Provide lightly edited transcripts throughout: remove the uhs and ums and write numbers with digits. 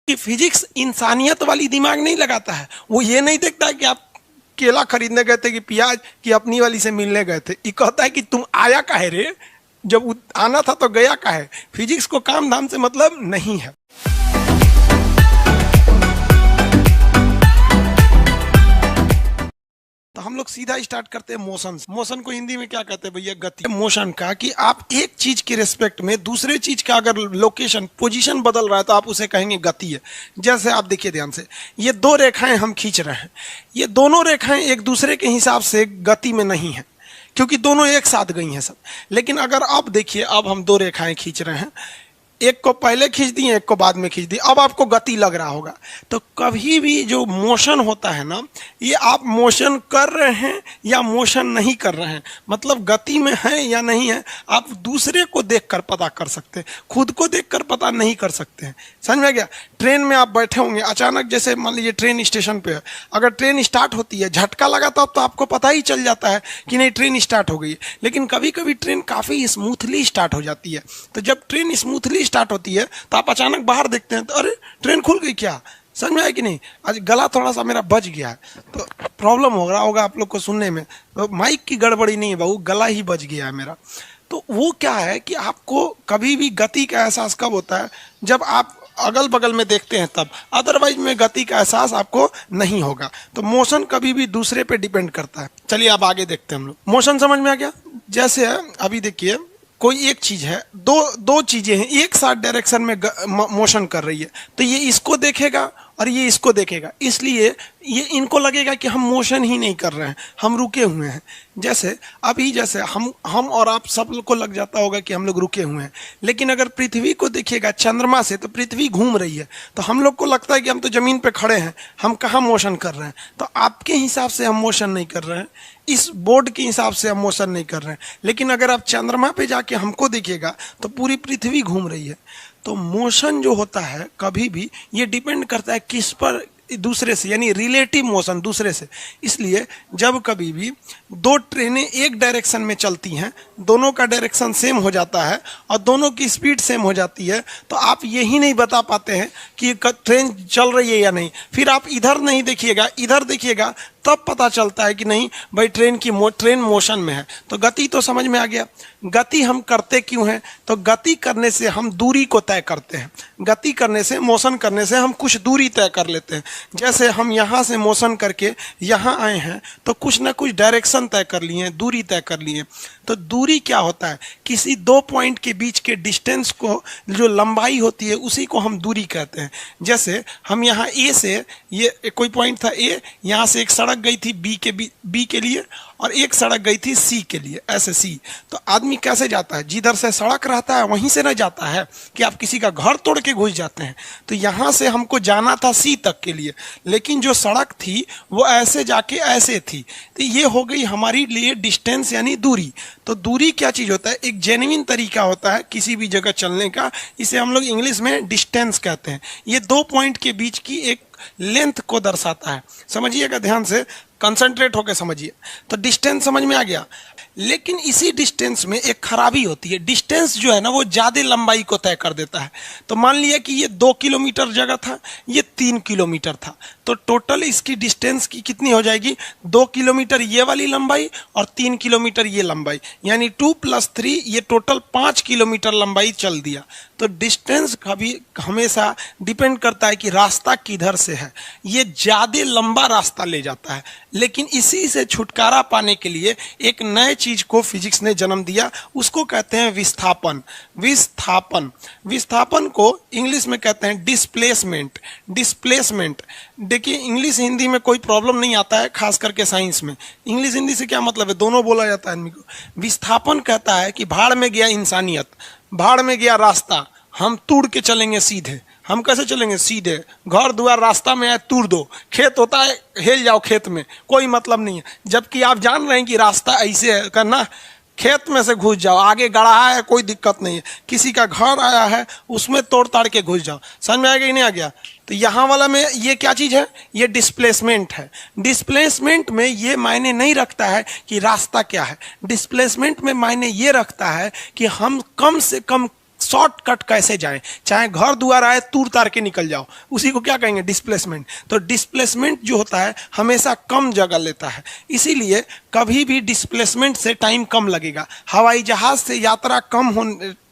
कि फिजिक्स इंसानियत वाली दिमाग नहीं लगाता है। वो ये नहीं देखता है कि आप केला खरीदने गए थे कि प्याज की अपनी वाली से मिलने गए थे। ये कहता है कि तुम आया काहे रे, जब आना था तो गया काहे। फिजिक्स को काम धाम से मतलब नहीं है। तो हम लोग सीधा स्टार्ट करते हैं मोशन। मोशन को हिंदी में क्या कहते हैं भैया? गति। मोशन का कि आप एक चीज के रिस्पेक्ट में दूसरे चीज का अगर लोकेशन पोजीशन बदल रहा है तो आप उसे कहेंगे गति है। जैसे आप देखिए ध्यान से, ये दो रेखाएं हम खींच रहे हैं, ये दोनों रेखाएं एक दूसरे के हिसाब से गति में नहीं है क्योंकि दोनों एक साथ गई हैं सब। लेकिन अगर आप देखिए, अब हम दो रेखाएं खींच रहे हैं, एक को पहले खींच दी, एक को बाद में खींच दी, अब आपको गति लग रहा होगा। तो कभी भी जो मोशन होता है ना, ये आप मोशन कर रहे हैं या मोशन नहीं कर रहे हैं, मतलब गति में है या नहीं है, आप दूसरे को देखकर पता कर सकते हैं, खुद को देखकर पता नहीं कर सकते हैं। समझ में गया? ट्रेन में आप बैठे होंगे, अचानक जैसे मान लीजिए ट्रेन स्टेशन पे है, अगर ट्रेन स्टार्ट होती है, झटका लगा तो आपको पता ही चल जाता है कि नहीं ट्रेन स्टार्ट हो गई है। लेकिन कभी कभी ट्रेन काफ़ी स्मूथली स्टार्ट हो जाती है। तो जब ट्रेन स्मूथली स्टार्ट होती है तो आप अचानक बाहर देखते हैं तो अरे ट्रेन खुल गई क्या। समझ में आया कि नहीं? आज गला थोड़ा सा मेरा बज गया है तो प्रॉब्लम हो रहा होगा आप लोग को सुनने में, तो माइक की गड़बड़ी नहीं है बाबू, गला ही बज गया है मेरा। तो वो क्या है कि आपको कभी भी गति का एहसास कब होता है? जब आप अगल बगल में देखते हैं तब, अदरवाइज में गति का एहसास आपको नहीं होगा। तो मोशन कभी भी दूसरे पे डिपेंड करता है। चलिए अब आगे देखते हैं हम लोग। मोशन समझ में आ गया? जैसे अभी देखिए, कोई एक चीज है, दो चीजें हैं, एक साथ डायरेक्शन में मोशन कर रही है, तो ये इसको देखेगा और ये इसको देखेगा, इसलिए ये इनको लगेगा कि हम मोशन ही नहीं कर रहे हैं, हम रुके हुए हैं। जैसे अभी जैसे हम और आप सब लोग को लग जाता होगा कि हम लोग रुके हुए हैं, लेकिन अगर पृथ्वी को देखिएगा चंद्रमा से तो पृथ्वी घूम रही है, तो हम लोग को लगता है कि हम तो जमीन पे खड़े हैं, हम कहाँ मोशन कर रहे हैं। तो आपके हिसाब से हम मोशन नहीं कर रहे हैं, इस बोर्ड के हिसाब से हम मोशन नहीं कर रहे हैं। लेकिन अगर आप चंद्रमा पे जाके हमको देखिएगा तो पूरी पृथ्वी घूम रही है। तो मोशन जो होता है कभी भी ये डिपेंड करता है किस पर? दूसरे से, यानी रिलेटिव मोशन दूसरे से। इसलिए जब कभी भी दो ट्रेनें एक डायरेक्शन में चलती हैं, दोनों का डायरेक्शन सेम हो जाता है और दोनों की स्पीड सेम हो जाती है, तो आप यही नहीं बता पाते हैं कि ट्रेन चल रही है या नहीं। फिर आप इधर नहीं देखिएगा, इधर देखिएगा, तब पता चलता है कि नहीं भाई ट्रेन मोशन में है। तो गति तो समझ में आ गया। गति हम करते क्यों हैं? तो गति करने से हम दूरी को तय करते हैं। गति करने से, मोशन करने से हम कुछ दूरी तय कर लेते हैं। जैसे हम यहाँ से मोशन करके यहाँ आए हैं तो कुछ ना कुछ डायरेक्शन तय कर लिए, दूरी तय कर लिए। तो दूरी क्या होता है? किसी दो पॉइंट के बीच के डिस्टेंस को, जो लंबाई होती है, उसी को हम दूरी कहते हैं। जैसे हम यहाँ ए से, ये कोई पॉइंट था ए, यहाँ से एक सड़क गई थी बी के लिए और एक सड़क गई थी सी के लिए, ऐसे सी। तो आदमी कैसे जाता है? जिधर से सड़क रहता है वहीं से न जाता है कि आप किसी का घर तोड़ के घुस जाते हैं। तो यहाँ से हमको जाना था सी तक के लिए, लेकिन जो सड़क थी वो ऐसे जाके ऐसे थी। तो ये हो गई हमारी लिए डिस्टेंस, यानी दूरी। तो दूरी क्या चीज़ होता है? एक जेन्युइन तरीका होता है किसी भी जगह चलने का, इसे हम लोग इंग्लिश में डिस्टेंस कहते हैं। ये दो पॉइंट के बीच की एक लेंथ को दर्शाता है। समझिएगा ध्यान से, कंसंट्रेट होकर समझिए। तो डिस्टेंस समझ में आ गया। लेकिन इसी डिस्टेंस में एक खराबी होती है। डिस्टेंस जो है ना, वो ज़्यादा लंबाई को तय कर देता है। तो मान लिया कि ये 2 किलोमीटर जगह था, ये 3 किलोमीटर था, तो टोटल इसकी डिस्टेंस की कितनी हो जाएगी? 2 किलोमीटर ये वाली लंबाई और 3 किलोमीटर ये लंबाई, यानी 2 + 3, ये टोटल 5 किलोमीटर लंबाई चल दिया। तो डिस्टेंस कभी हमेशा डिपेंड करता है कि रास्ता किधर से है। ये ज़्यादा लंबा रास्ता ले जाता है। लेकिन इसी से छुटकारा पाने के लिए एक नए चीज को फिजिक्स ने जन्म दिया, उसको कहते हैं विस्थापन। विस्थापन, विस्थापन को इंग्लिश में कहते हैं डिस्प्लेसमेंट। डिस्प्लेसमेंट, देखिए इंग्लिश हिंदी में कोई प्रॉब्लम नहीं आता है, खास करके साइंस में। इंग्लिश हिंदी से क्या मतलब है? दोनों बोला जाता है आदमी को। विस्थापन कहता है कि भाड़ में गया इंसानियत, भाड़ में गया रास्ता, हम तोड़ के चलेंगे सीधे। हम कैसे चलेंगे? सीधे। घर द्वार रास्ता में आए तोड़ दो, खेत होता है हेल जाओ खेत में, कोई मतलब नहीं है। जबकि आप जान रहे हैं कि रास्ता ऐसे है करना, खेत में से घुस जाओ, आगे गढ़ा है कोई दिक्कत नहीं है। किसी का घर आया है उसमें तोड़ ताड़ के घुस जाओ। समझ में आएगा कि नहीं आ गया? तो यहाँ वाला में ये क्या चीज़ है? ये डिस्प्लेसमेंट है। डिस्प्लेसमेंट में ये मायने नहीं रखता है कि रास्ता क्या है। डिस्प्लेसमेंट में मायने ये रखता है कि हम कम से कम शॉर्टकट कैसे जाएं, चाहे घर द्वार आए तूर तार के निकल जाओ, उसी को क्या कहेंगे, डिस्प्लेसमेंट। तो डिस्प्लेसमेंट जो होता है हमेशा कम जगह लेता है, इसीलिए कभी भी डिस्प्लेसमेंट से टाइम कम लगेगा। हवाई जहाज से यात्रा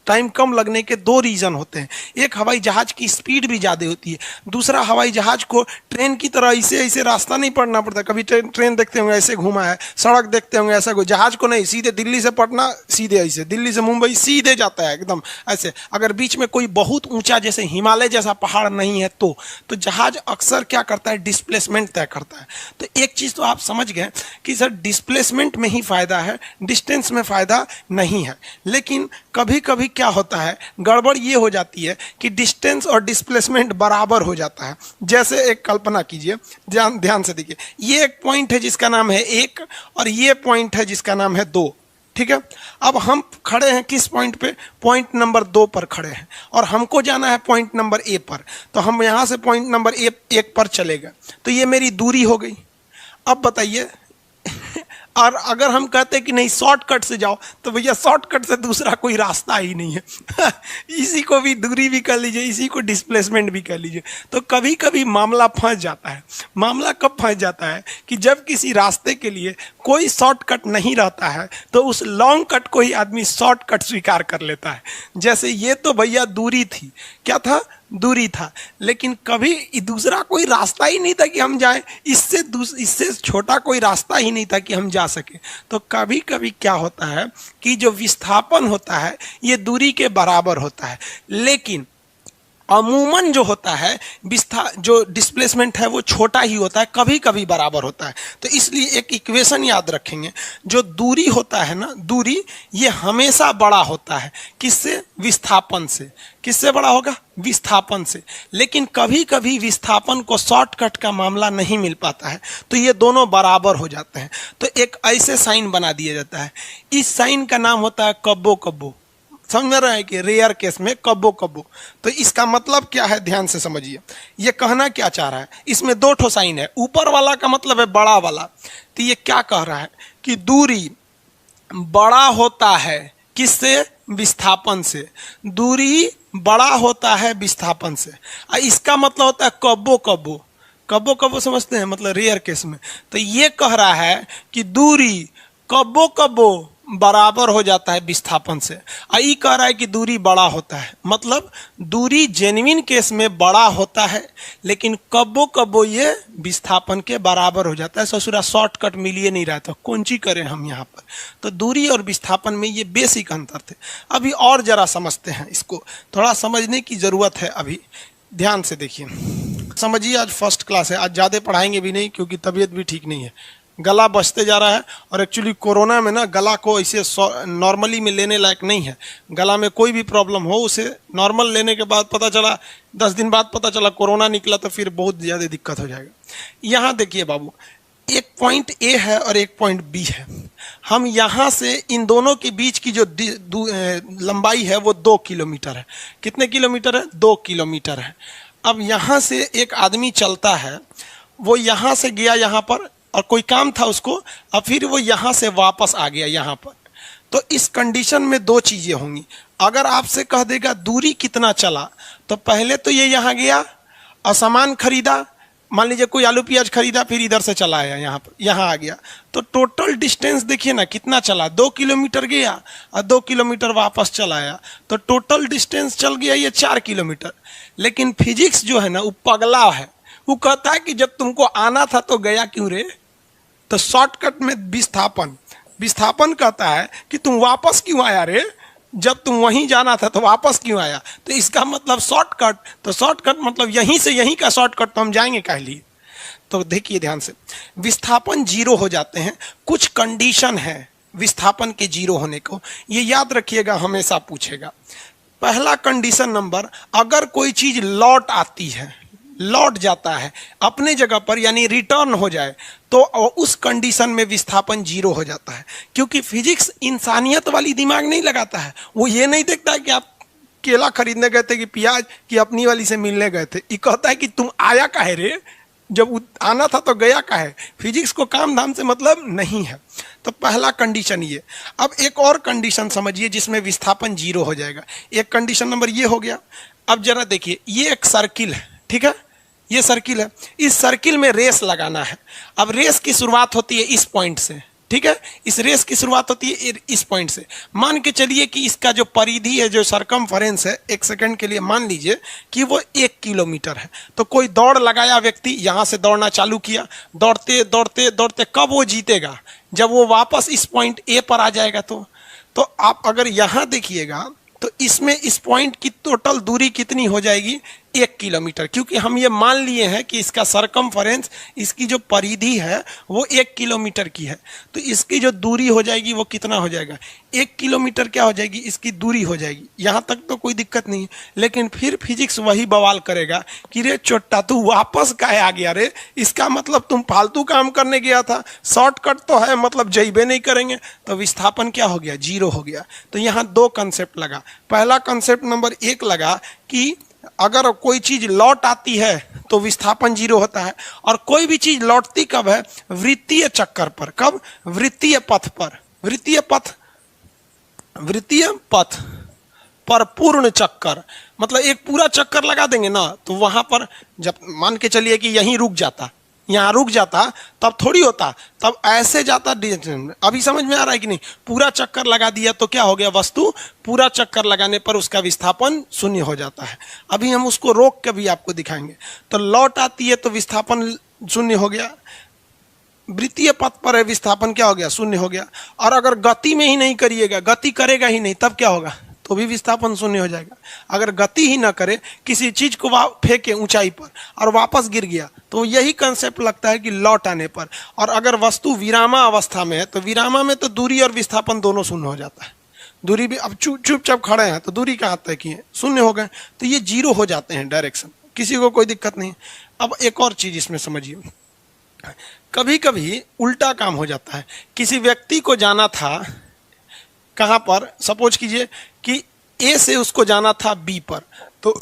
टाइम कम लगने के दो रीज़न होते हैं। एक, हवाई जहाज की स्पीड भी ज़्यादा होती है। दूसरा, हवाई जहाज को ट्रेन की तरह ऐसे ऐसे रास्ता नहीं पड़ना पड़ता। कभी ट्रेन देखते होंगे ऐसे घुमा है, सड़क देखते होंगे ऐसा, कोई जहाज को नहीं, सीधे दिल्ली से पटना सीधे ऐसे, दिल्ली से मुंबई सीधे जाता है एकदम ऐसे। अगर बीच में कोई बहुत ऊंचा जैसे हिमालय जैसा पहाड़ नहीं है तो जहाज अक्सर क्या करता है, डिस्प्लेसमेंट तय करता है। तो एक चीज़ तो आप समझ गए कि सर डिस्प्लेसमेंट में ही फ़ायदा है, डिस्टेंस में फ़ायदा नहीं है। लेकिन कभी कभी क्या होता है, गड़बड़ ये हो जाती है कि डिस्टेंस और डिस्प्लेसमेंट बराबर हो जाता है। जैसे एक कल्पना कीजिए, ध्यान से देखिए, ये एक पॉइंट है जिसका नाम है 1 और ये पॉइंट है जिसका नाम है 2, ठीक है। अब हम खड़े हैं किस पॉइंट पे, पॉइंट नंबर 2 पर खड़े हैं और हमको जाना है पॉइंट नंबर ए पर। तो हम यहां से पॉइंट नंबर 1 पर चले गए, तो ये मेरी दूरी हो गई। अब बताइए और अगर हम कहते कि नहीं शॉर्टकट से जाओ, तो भैया शॉर्टकट से दूसरा कोई रास्ता ही नहीं है इसी को भी दूरी भी कर लीजिए, इसी को डिस्प्लेसमेंट भी कर लीजिए। तो कभी कभी मामला फंस जाता है। मामला कब फंस जाता है कि जब किसी रास्ते के लिए कोई शॉर्टकट नहीं रहता है तो उस लॉन्ग कट को ही आदमी शॉर्टकट स्वीकार कर लेता है। जैसे ये तो भैया दूरी थी, क्या था, दूरी था, लेकिन कभी दूसरा कोई रास्ता ही नहीं था कि हम जाएं, इससे छोटा कोई रास्ता ही नहीं था कि हम जा सके। तो कभी कभी क्या होता है कि जो विस्थापन होता है ये दूरी के बराबर होता है, लेकिन अमूमन जो होता है जो डिस्प्लेसमेंट है वो छोटा ही होता है, कभी कभी बराबर होता है। तो इसलिए एक इक्वेशन याद रखेंगे, जो दूरी होता है ना, दूरी ये हमेशा बड़ा होता है, किससे, विस्थापन से। किससे बड़ा होगा, विस्थापन से। लेकिन कभी कभी विस्थापन को शॉर्टकट का मामला नहीं मिल पाता है, तो ये दोनों बराबर हो जाते हैं। तो एक ऐसे साइन बना दिया जाता है, इस साइन का नाम होता है कब्बो कब्बो। समझ रहे हैं कि रेयर केस में कब्बो कब्बो। तो इसका मतलब क्या है, ध्यान से समझिए, ये कहना क्या चाह रहा है। इसमें 2 ठो साइन है, ऊपर वाला का मतलब है बड़ा वाला। तो ये क्या कह रहा है कि दूरी बड़ा होता है किससे, विस्थापन से। दूरी बड़ा होता है विस्थापन से। इसका मतलब होता है कब्बो कब्बो। कब्बो कब्बो समझते हैं, मतलब रेयर केस में। तो ये कह रहा है कि दूरी कब्बो कब्बो बराबर हो जाता है विस्थापन से। आई कह रहा है कि दूरी बड़ा होता है, मतलब दूरी जेन्युइन केस में बड़ा होता है, लेकिन कब्बो कब्बो ये विस्थापन के बराबर हो जाता है। ससुरा शॉर्टकट मिलिए नहीं रहा, तो कौन ची करें हम यहाँ पर। तो दूरी और विस्थापन में ये बेसिक अंतर थे। अभी और जरा समझते हैं, इसको थोड़ा समझने की जरूरत है। अभी ध्यान से देखिए, समझिए, आज फर्स्ट क्लास है, आज ज़्यादा पढ़ाएंगे भी नहीं क्योंकि तबीयत भी ठीक नहीं है, गला बचते जा रहा है। और एक्चुअली कोरोना में ना गला को ऐसे नॉर्मली में लेने लायक नहीं है। गला में कोई भी प्रॉब्लम हो, उसे नॉर्मल लेने के बाद पता चला, 10 दिन बाद पता चला कोरोना निकला, तो फिर बहुत ज़्यादा दिक्कत हो जाएगा। यहाँ देखिए बाबू, एक पॉइंट ए है और एक पॉइंट बी है। हम यहाँ से इन दोनों के बीच की जो लंबाई है वो 2 किलोमीटर है। कितने किलोमीटर है, 2 किलोमीटर है। अब यहाँ से एक आदमी चलता है, वो यहाँ से गया यहाँ पर और कोई काम था उसको, और फिर वो यहाँ से वापस आ गया यहाँ पर। तो इस कंडीशन में 2 चीज़ें होंगी। अगर आपसे कह देगा दूरी कितना चला, तो पहले तो ये यहाँ गया और सामान खरीदा, मान लीजिए कोई आलू प्याज खरीदा, फिर इधर से चला आया यहाँ पर, यहाँ आ गया। तो टोटल डिस्टेंस देखिए ना कितना चला, 2 किलोमीटर गया और 2 किलोमीटर वापस चला आया, तो टोटल डिस्टेंस चल गया ये 4 किलोमीटर। लेकिन फिजिक्स जो है ना वो पगला है, वो कहता है कि जब तुमको आना था तो गया क्यों रे। तो शॉर्टकट में विस्थापन कहता है कि तुम वापस क्यों आया रे, जब तुम वहीं जाना था तो वापस क्यों आया। तो इसका मतलब शॉर्टकट, तो शॉर्टकट मतलब यहीं से यहीं का शॉर्टकट, तो हम जाएंगे काहे लिए। तो देखिए ध्यान से, विस्थापन 0 हो जाते हैं, कुछ कंडीशन है विस्थापन के 0 होने को, ये याद रखिएगा, हमेशा पूछेगा। पहला कंडीशन नंबर, अगर कोई चीज लौट आती है, लौट जाता है अपने जगह पर, यानी रिटर्न हो जाए, तो उस कंडीशन में विस्थापन 0 हो जाता है। क्योंकि फिजिक्स इंसानियत वाली दिमाग नहीं लगाता है, वो ये नहीं देखता है कि आप केला खरीदने गए थे कि प्याज कि अपनी वाली से मिलने गए थे। ये कहता है कि तुम आया काहे रे, जब आना था तो गया काहे। फिजिक्स को काम धाम से मतलब नहीं है। तो पहला कंडीशन ये। अब एक और कंडीशन समझिए जिसमें विस्थापन 0 हो जाएगा। एक कंडीशन नंबर ये हो गया। अब जरा देखिए, ये एक सर्किल है, ठीक है, ये सर्किल है, इस सर्किल में रेस लगाना है। अब रेस की शुरुआत होती है इस पॉइंट से, ठीक है, इस रेस की शुरुआत होती है इस पॉइंट से। मान के चलिए कि इसका जो परिधि है, जो सरकमफेरेंस है, एक सेकंड के लिए मान लीजिए कि वो 1 किलोमीटर है। तो कोई दौड़ लगाया व्यक्ति, यहां से दौड़ना चालू किया, दौड़ते दौड़ते दौड़ते कब वो जीतेगा? जब वो वापस इस पॉइंट ए पर आ जाएगा। तो आप अगर यहां देखिएगा तो इसमें इस पॉइंट की टोटल दूरी कितनी हो जाएगी? 1 किलोमीटर, क्योंकि हम ये मान लिए हैं कि इसका सरकमफेरेंस, इसकी जो परिधि है वो 1 किलोमीटर की है। तो इसकी जो दूरी हो जाएगी वो कितना हो जाएगा? 1 किलोमीटर क्या हो जाएगी? इसकी दूरी हो जाएगी। यहाँ तक तो कोई दिक्कत नहीं है, लेकिन फिर फिजिक्स वही बवाल करेगा कि रे चोट्टा तू वापस काहे आ गया रे? इसका मतलब तुम फालतू काम करने गया था, शॉर्टकट तो है, मतलब जइबे नहीं करेंगे। तो विस्थापन क्या हो गया? 0 हो गया। तो यहाँ 2 कंसेप्ट लगा। पहला कंसेप्ट नंबर 1 लगा कि अगर कोई चीज लौट आती है तो विस्थापन 0 होता है, और कोई भी चीज लौटती कब है? वृत्तीय चक्कर पर। कब? वृत्तीय पथ पर। वृत्तीय पथ पर पूर्ण चक्कर, मतलब एक पूरा चक्कर लगा देंगे ना, तो वहां पर जब मान के चलिए कि यहीं रुक जाता, यहाँ रुक जाता, तब थोड़ी होता, तब ऐसे जाता। अभी समझ में आ रहा है कि नहीं? पूरा चक्कर लगा दिया तो क्या हो गया? वस्तु पूरा चक्कर लगाने पर उसका विस्थापन 0 हो जाता है। अभी हम उसको रोक के भी आपको दिखाएंगे। तो लौट आती है तो विस्थापन 0 हो गया। वृत्तीय पथ पर है, विस्थापन क्या हो गया? 0 हो गया। और अगर गति में ही नहीं करिएगा, गति करेगा ही नहीं, तब क्या होगा? तो भी विस्थापन 0 हो जाएगा। अगर गति ही ना करे, किसी चीज को फेंके ऊंचाई पर और वापस गिर गया, तो यही कंसेप्ट लगता है कि लौट आने पर। और अगर वस्तु विरामा अवस्था में है, तो विरामा में तो दूरी और विस्थापन दोनों 0 हो जाता है। दूरी भी, अब चुपचाप खड़े हैं तो दूरी कहाँ तय की है? 0 हो गए, तो ये 0 हो जाते हैं डायरेक्शन, किसी को कोई दिक्कत नहीं। अब एक और चीज इसमें समझिए, कभी कभी उल्टा काम हो जाता है। किसी व्यक्ति को जाना था कहाँ पर? सपोज कीजिए कि ए से उसको जाना था बी पर, तो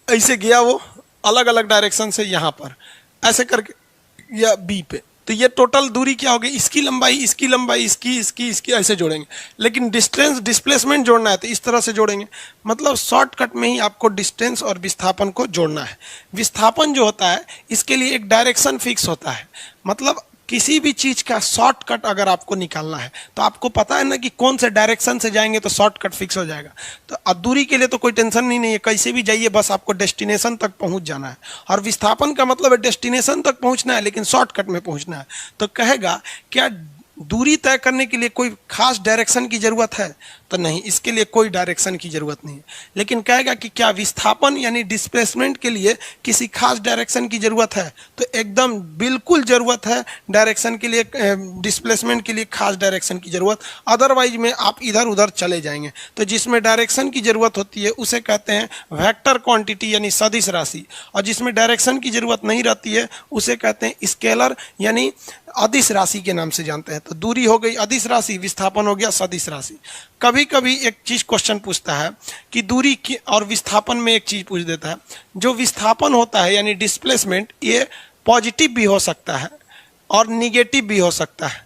ऐसे गया वो अलग अलग डायरेक्शन से यहाँ पर, ऐसे करके या बी पे। तो ये टोटल दूरी क्या होगी? इसकी लंबाई, इसकी लंबाई, इसकी ऐसे जोड़ेंगे। लेकिन डिस्टेंस, डिस्प्लेसमेंट जोड़ना है तो इस तरह से जोड़ेंगे। मतलब शॉर्टकट में ही आपको डिस्टेंस और विस्थापन को जोड़ना है। विस्थापन जो होता है, इसके लिए एक डायरेक्शन फिक्स होता है। मतलब किसी भी चीज का शॉर्टकट अगर आपको निकालना है, तो आपको पता है ना कि कौन से डायरेक्शन से जाएंगे तो शॉर्टकट फिक्स हो जाएगा। तो दूरी के लिए तो कोई टेंशन नहीं है, कैसे भी जाइए, बस आपको डेस्टिनेशन तक पहुंच जाना है। और विस्थापन का मतलब है डेस्टिनेशन तक पहुंचना है, लेकिन शॉर्टकट में पहुंचना है। तो कहेगा क्या दूरी तय करने के लिए कोई खास डायरेक्शन की जरूरत है? तो नहीं, इसके लिए कोई डायरेक्शन की जरूरत नहीं है। लेकिन कहेगा कि क्या विस्थापन यानी डिस्प्लेसमेंट के लिए किसी खास डायरेक्शन की जरूरत है? तो एकदम बिल्कुल जरूरत है डायरेक्शन के लिए, डिस्प्लेसमेंट के लिए खास डायरेक्शन की जरूरत। अदरवाइज में आप इधर उधर चले जाएंगे। तो जिसमें डायरेक्शन की जरूरत होती है उसे कहते हैं वेक्टर क्वांटिटी यानी सदिश राशि, और जिसमें डायरेक्शन की जरूरत नहीं रहती है उसे कहते हैं स्केलर यानी अदिश राशि के नाम से जानते हैं। तो दूरी हो गई अदिश राशि, विस्थापन हो गया सदिश राशि। कभी कभी एक चीज क्वेश्चन पूछता है कि दूरी की और विस्थापन में एक चीज पूछ देता है। जो विस्थापन होता है यानी डिस्प्लेसमेंट, ये पॉजिटिव भी हो सकता है और निगेटिव भी हो सकता है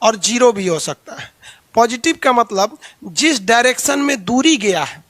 और 0 भी हो सकता है। पॉजिटिव का मतलब जिस डायरेक्शन में दूरी गया है,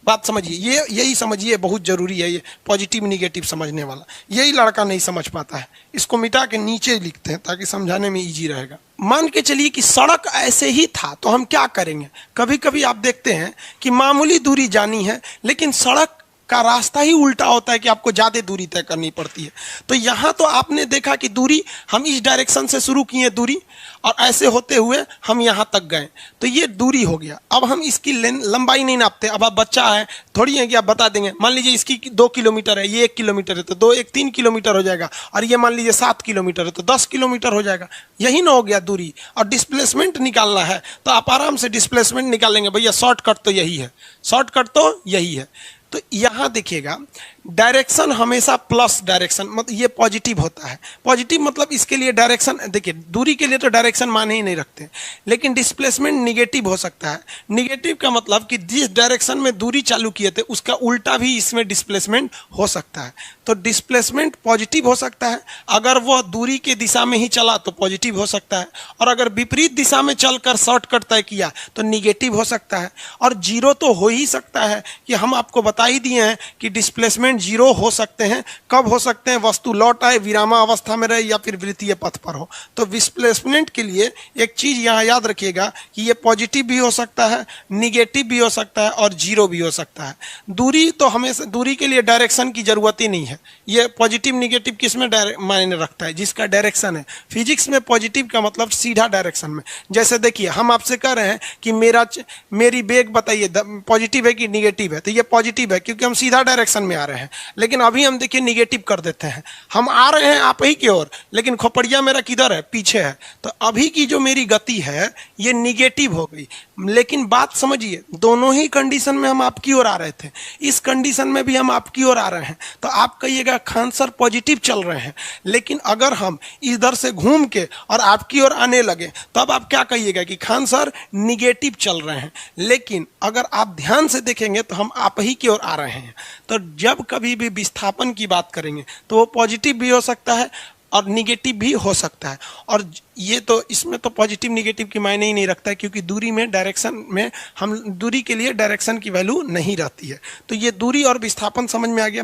बात समझिए, ये यही समझिए, बहुत जरूरी है ये पॉजिटिव निगेटिव समझने वाला। यही लड़का नहीं समझ पाता है, इसको मिटा के नीचे लिखते हैं ताकि समझाने में इजी रहेगा। मान के चलिए कि सड़क ऐसे ही था, तो हम क्या करेंगे? कभी कभी आप देखते हैं कि मामूली दूरी जानी है, लेकिन सड़क का रास्ता ही उल्टा होता है कि आपको ज्यादा दूरी तय करनी पड़ती है। तो यहाँ तो आपने देखा कि दूरी हम इस डायरेक्शन से शुरू किए दूरी, और ऐसे होते हुए हम यहाँ तक गए, तो ये दूरी हो गया। अब हम इसकी लंबाई नहीं नापते। अब आप बच्चा है, थोड़ी है कि आप बता देंगे, मान लीजिए इसकी 2 किलोमीटर है, ये 1 किलोमीटर है, तो 2 1 3 किलोमीटर हो जाएगा। और ये मान लीजिए 7 किलोमीटर है, तो 10 किलोमीटर हो जाएगा। यही ना हो गया दूरी। और डिस्प्लेसमेंट निकालना है तो आप आराम से डिस्प्लेसमेंट निकालेंगे। भैया शॉर्टकट तो यही है, शॉर्टकट तो यही है। तो यहाँ देखिएगा, डायरेक्शन हमेशा प्लस डायरेक्शन, मतलब ये पॉजिटिव होता है। पॉजिटिव मतलब इसके लिए डायरेक्शन, देखिए दूरी के लिए तो डायरेक्शन माने ही नहीं रखते, लेकिन डिस्प्लेसमेंट निगेटिव हो सकता है। निगेटिव का मतलब कि जिस डायरेक्शन में दूरी चालू किए थे उसका उल्टा भी इसमें डिस्प्लेसमेंट हो सकता है। तो डिस्प्लेसमेंट पॉजिटिव हो सकता है, अगर वह दूरी के दिशा में ही चला तो पॉजिटिव हो सकता है, और अगर विपरीत दिशा में चलकर शॉर्टकट तय किया तो निगेटिव हो सकता है। और जीरो तो हो ही सकता है, कि हम आपको बता ही दिए हैं कि डिस्प्लेसमेंट जीरो हो सकते हैं। कब हो सकते हैं? वस्तु लौट आए, विरामा अवस्था में रहे, या फिर वृत्तीय पथ पर हो। तो डिस्प्लेसमेंट के लिए एक चीज यहाँ याद रखिएगा कि ये पॉजिटिव भी हो सकता है, निगेटिव भी हो सकता है, और जीरो भी हो सकता है। दूरी तो हमेशा, दूरी के लिए डायरेक्शन की जरूरत ही नहीं है। ये पॉजिटिव निगेटिव किस में मायने रखता है? जिसका डायरेक्शन है। फिजिक्स में पॉजिटिव का मतलब सीधा डायरेक्शन में। जैसे देखिए हम आपसे कह रहे हैं कि मेरी बेग बताइए पॉजिटिव है कि निगेटिव है, तो ये पॉजिटिव है क्योंकि हम सीधा डायरेक्शन में आ रहे हैं। लेकिन अभी हम देखिए निगेटिव कर देते हैं, हम आ रहे हैं आप ही की ओर, लेकिन खोपड़िया मेरा किधर है? पीछे है। तो अभी की जो मेरी गति है ये निगेटिव हो गई। लेकिन बात समझिए, दोनों ही कंडीशन में हम आपकी ओर आ रहे थे, इस कंडीशन में भी हम आपकी ओर आ रहे हैं। तो आप कहिएगा खान सर पॉजिटिव चल रहे हैं, लेकिन अगर हम इधर से घूम के और आपकी ओर आने लगे तब आप क्या कहिएगा कि खान सर निगेटिव चल रहे हैं। लेकिन अगर आप ध्यान से देखेंगे तो हम आप ही की ओर आ रहे हैं। तो जब कभी भी विस्थापन की बात करेंगे तो वो पॉजिटिव भी हो सकता है और निगेटिव भी हो सकता है। और ये तो इसमें तो पॉजिटिव निगेटिव की मायने ही नहीं रखता है, क्योंकि दूरी में डायरेक्शन में हम दूरी के लिए डायरेक्शन की वैल्यू नहीं रहती है। तो ये दूरी और विस्थापन समझ में आ गया।